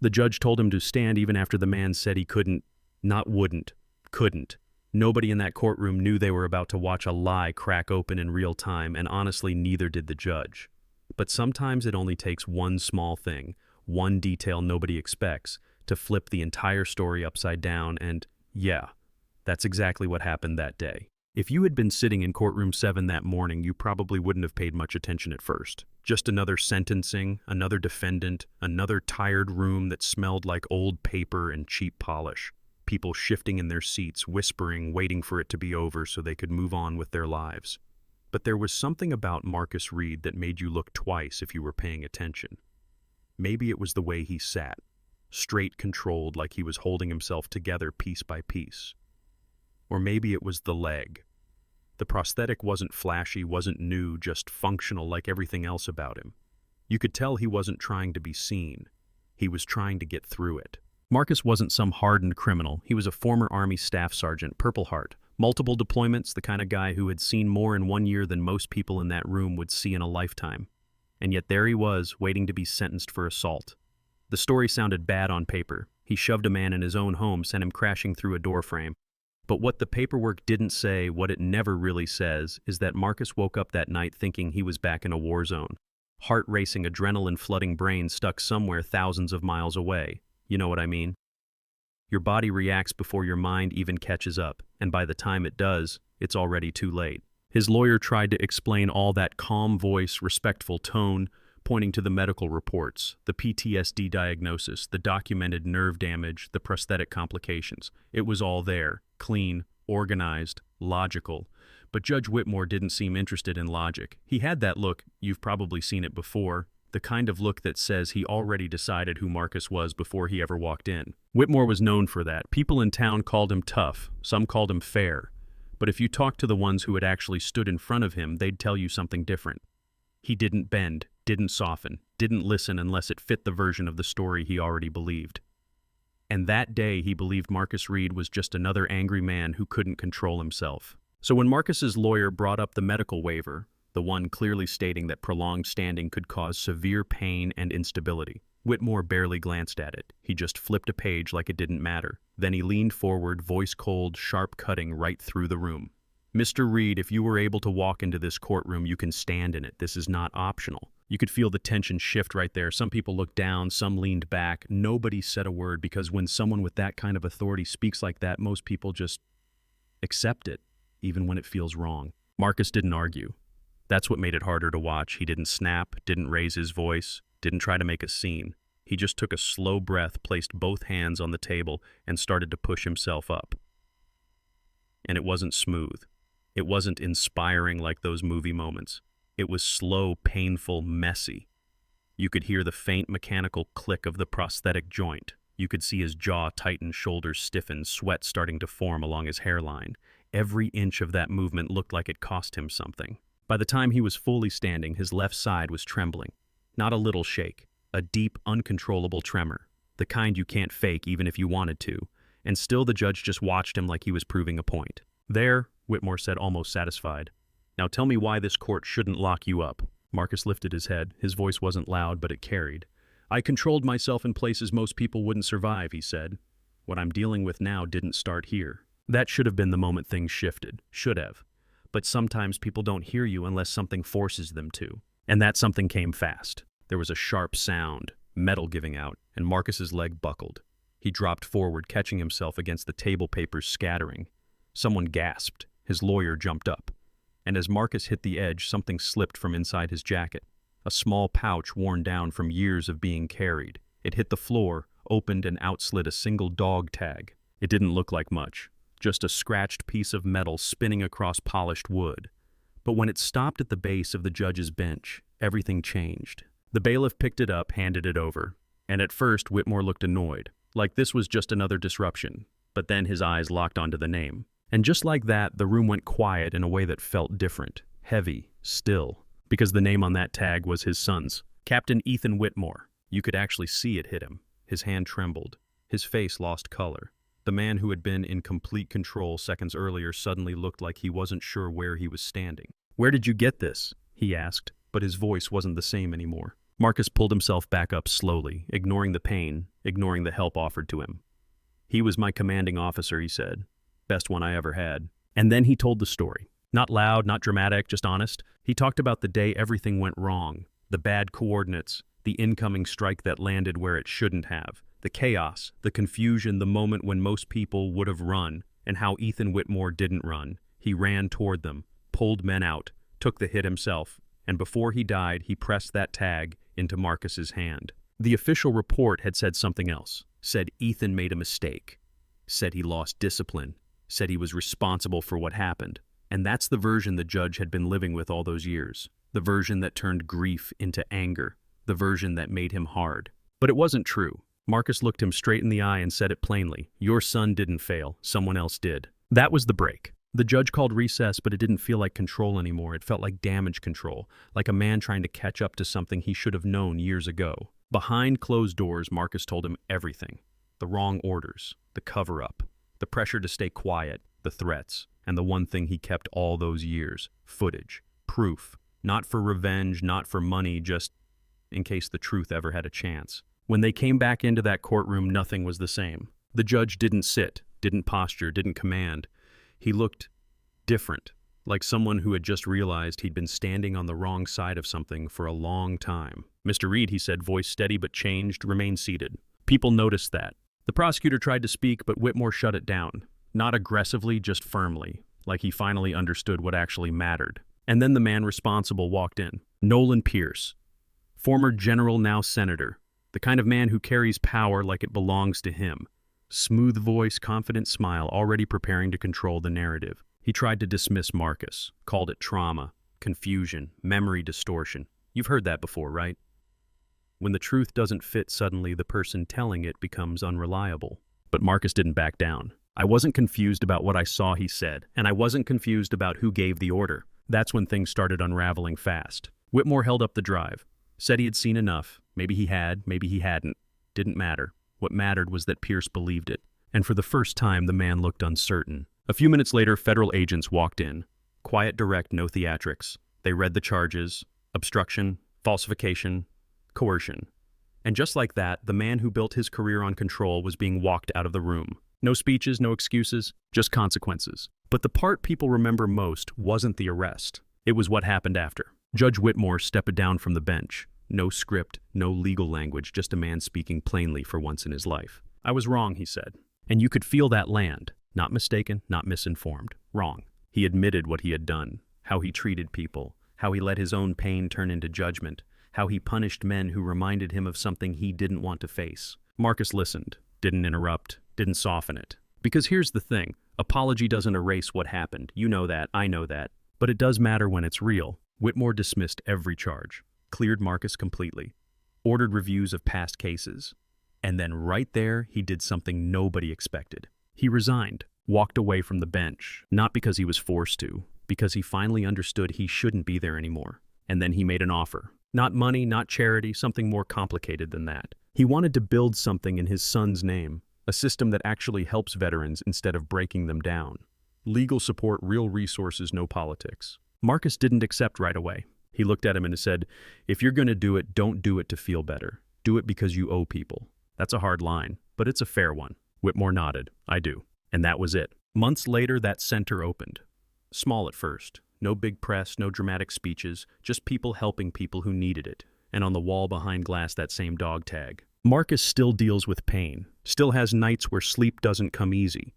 The judge told him to stand even after the man said he couldn't, not wouldn't, couldn't. Nobody in that courtroom knew they were about to watch a lie crack open in real time, and honestly, neither did the judge. But sometimes it only takes one small thing, one detail nobody expects, to flip the entire story upside down, and yeah, that's exactly what happened that day. If you had been sitting in courtroom 7 that morning, you probably wouldn't have paid much attention at first. Just another sentencing, another defendant, another tired room that smelled like old paper and cheap polish. People shifting in their seats, whispering, waiting for it to be over so they could move on with their lives. But there was something about Marcus Reed that made you look twice if you were paying attention. Maybe it was the way he sat, straight controlled like he was holding himself together piece by piece. Or maybe it was the leg. The prosthetic wasn't flashy, wasn't new, just functional like everything else about him. You could tell he wasn't trying to be seen. He was trying to get through it. Marcus wasn't some hardened criminal. He was a former Army Staff Sergeant, Purple Heart. Multiple deployments, the kind of guy who had seen more in 1 year than most people in that room would see in a lifetime. And yet there he was, waiting to be sentenced for assault. The story sounded bad on paper. He shoved a man in his own home, sent him crashing through a doorframe. But what the paperwork didn't say, what it never really says, is that Marcus woke up that night thinking he was back in a war zone. Heart racing, adrenaline flooding brain stuck somewhere thousands of miles away. You know what I mean? Your body reacts before your mind even catches up, and by the time it does, it's already too late. His lawyer tried to explain all that calm voice, respectful tone, pointing to the medical reports, the PTSD diagnosis, the documented nerve damage, the prosthetic complications. It was all there, clean, organized, logical. But Judge Whitmore didn't seem interested in logic. He had that look, you've probably seen it before, the kind of look that says he already decided who Marcus was before he ever walked in. Whitmore was known for that. People in town called him tough, some called him fair. But if you talked to the ones who had actually stood in front of him, they'd tell you something different. He didn't bend, didn't soften, didn't listen unless it fit the version of the story he already believed. And that day he believed Marcus Reed was just another angry man who couldn't control himself. So when Marcus's lawyer brought up the medical waiver, the one clearly stating that prolonged standing could cause severe pain and instability, Whitmore barely glanced at it. He just flipped a page like it didn't matter. Then he leaned forward, voice cold, sharp cutting right through the room. Mr. Reed, if you were able to walk into this courtroom, you can stand in it. This is not optional. You could feel the tension shift right there. Some people looked down, some leaned back. Nobody said a word, because when someone with that kind of authority speaks like that, most people just accept it, even when it feels wrong. Marcus didn't argue. That's what made it harder to watch. He didn't snap, didn't raise his voice, didn't try to make a scene. He just took a slow breath, placed both hands on the table, and started to push himself up. And it wasn't smooth. It wasn't inspiring like those movie moments. It was slow, painful, messy. You could hear the faint mechanical click of the prosthetic joint. You could see his jaw tighten, shoulders stiffen, sweat starting to form along his hairline. Every inch of that movement looked like it cost him something. By the time he was fully standing, his left side was trembling. Not a little shake, a deep, uncontrollable tremor, the kind you can't fake even if you wanted to. And still the judge just watched him like he was proving a point. "There," Whitmore said, almost satisfied. "Now tell me why this court shouldn't lock you up." Marcus lifted his head. His voice wasn't loud, but it carried. "I controlled myself in places most people wouldn't survive," he said. "What I'm dealing with now didn't start here." That should have been the moment things shifted. Should have. But sometimes people don't hear you unless something forces them to. And that something came fast. There was a sharp sound, metal giving out, and Marcus's leg buckled. He dropped forward, catching himself against the table papers scattering. Someone gasped. His lawyer jumped up. And as Marcus hit the edge, something slipped from inside his jacket. A small pouch worn down from years of being carried. It hit the floor, opened, and out slid a single dog tag. It didn't look like much. Just a scratched piece of metal spinning across polished wood. But when it stopped at the base of the judge's bench, everything changed. The bailiff picked it up, handed it over. And at first, Whitmore looked annoyed, like this was just another disruption. But then his eyes locked onto the name. And just like that, the room went quiet in a way that felt different, heavy, still. Because the name on that tag was his son's, Captain Ethan Whitmore. You could actually see it hit him. His hand trembled. His face lost color. The man who had been in complete control seconds earlier suddenly looked like he wasn't sure where he was standing. "Where did you get this?" he asked, but his voice wasn't the same anymore. Marcus pulled himself back up slowly, ignoring the pain, ignoring the help offered to him. "He was my commanding officer," he said. "Best one I ever had." And then he told the story. Not loud, not dramatic, just honest. He talked about the day everything went wrong, the bad coordinates, the incoming strike that landed where it shouldn't have, the chaos, the confusion, the moment when most people would have run, and how Ethan Whitmore didn't run. He ran toward them, pulled men out, took the hit himself, and before he died, he pressed that tag into Marcus's hand. The official report had said something else, said Ethan made a mistake, said he lost discipline, said he was responsible for what happened. And that's the version the judge had been living with all those years, the version that turned grief into anger, the version that made him hard. But it wasn't true. Marcus looked him straight in the eye and said it plainly. "Your son didn't fail, someone else did." That was the break. The judge called recess, but it didn't feel like control anymore. It felt like damage control, like a man trying to catch up to something he should have known years ago. Behind closed doors, Marcus told him everything. The wrong orders, the cover-up, the pressure to stay quiet, the threats, and the one thing he kept all those years, footage, proof, not for revenge, not for money, just in case the truth ever had a chance. When they came back into that courtroom, nothing was the same. The judge didn't sit, didn't posture, didn't command. He looked different, like someone who had just realized he'd been standing on the wrong side of something for a long time. "Mr. Reed," he said, voice steady but changed, "remain seated." People noticed that. The prosecutor tried to speak, but Whitmore shut it down. Not aggressively, just firmly, like he finally understood what actually mattered. And then the man responsible walked in. Nolan Pierce, former general, now senator, the kind of man who carries power like it belongs to him. Smooth voice, confident smile, already preparing to control the narrative. He tried to dismiss Marcus, called it trauma, confusion, memory distortion. You've heard that before, right? When the truth doesn't fit, suddenly the person telling it becomes unreliable. But Marcus didn't back down. "I wasn't confused about what I saw," he said, "and I wasn't confused about who gave the order." That's when things started unraveling fast. Whitmore held up the drive, said he had seen enough. Maybe he had, maybe he hadn't. Didn't matter. What mattered was that Pierce believed it. And for the first time, the man looked uncertain. A few minutes later, federal agents walked in. Quiet, direct, no theatrics. They read the charges: obstruction, falsification, coercion. And just like that, the man who built his career on control was being walked out of the room. No speeches, no excuses, just consequences. But the part people remember most wasn't the arrest. It was what happened after. Judge Whitmore stepped down from the bench. No script, no legal language, just a man speaking plainly for once in his life. "I was wrong," he said. And you could feel that land. Not mistaken, not misinformed. Wrong. He admitted what he had done, how he treated people, how he let his own pain turn into judgment, how he punished men who reminded him of something he didn't want to face. Marcus listened, didn't interrupt, didn't soften it. Because here's the thing, apology doesn't erase what happened. You know that, I know that. But it does matter when it's real. Whitmore dismissed every charge, cleared Marcus completely, ordered reviews of past cases. And then right there, he did something nobody expected. He resigned, walked away from the bench, not because he was forced to, because he finally understood he shouldn't be there anymore. And then he made an offer. Not money, not charity, something more complicated than that. He wanted to build something in his son's name, a system that actually helps veterans instead of breaking them down. Legal support, real resources, no politics. Marcus didn't accept right away. He looked at him and said, "If you're going to do it, don't do it to feel better. Do it because you owe people." That's a hard line, but it's a fair one. Whitmore nodded. "I do." And that was it. Months later, that center opened. Small at first. No big press, no dramatic speeches, just people helping people who needed it. And on the wall behind glass, that same dog tag. Marcus still deals with pain, still has nights where sleep doesn't come easy,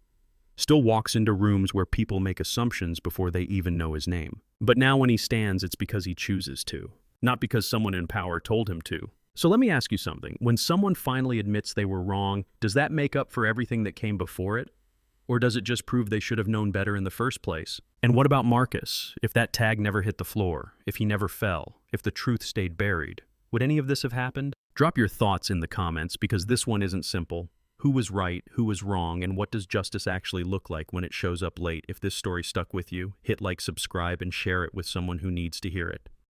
still walks into rooms where people make assumptions before they even know his name. But now when he stands, it's because he chooses to, not because someone in power told him to. So let me ask you something. When someone finally admits they were wrong, does that make up for everything that came before it? Or does it just prove they should have known better in the first place? And what about Marcus? If that tag never hit the floor, if he never fell, if the truth stayed buried, would any of this have happened? Drop your thoughts in the comments, because this one isn't simple. Who was right, who was wrong, and what does justice actually look like when it shows up late? If this story stuck with you, hit like, subscribe, and share it with someone who needs to hear it.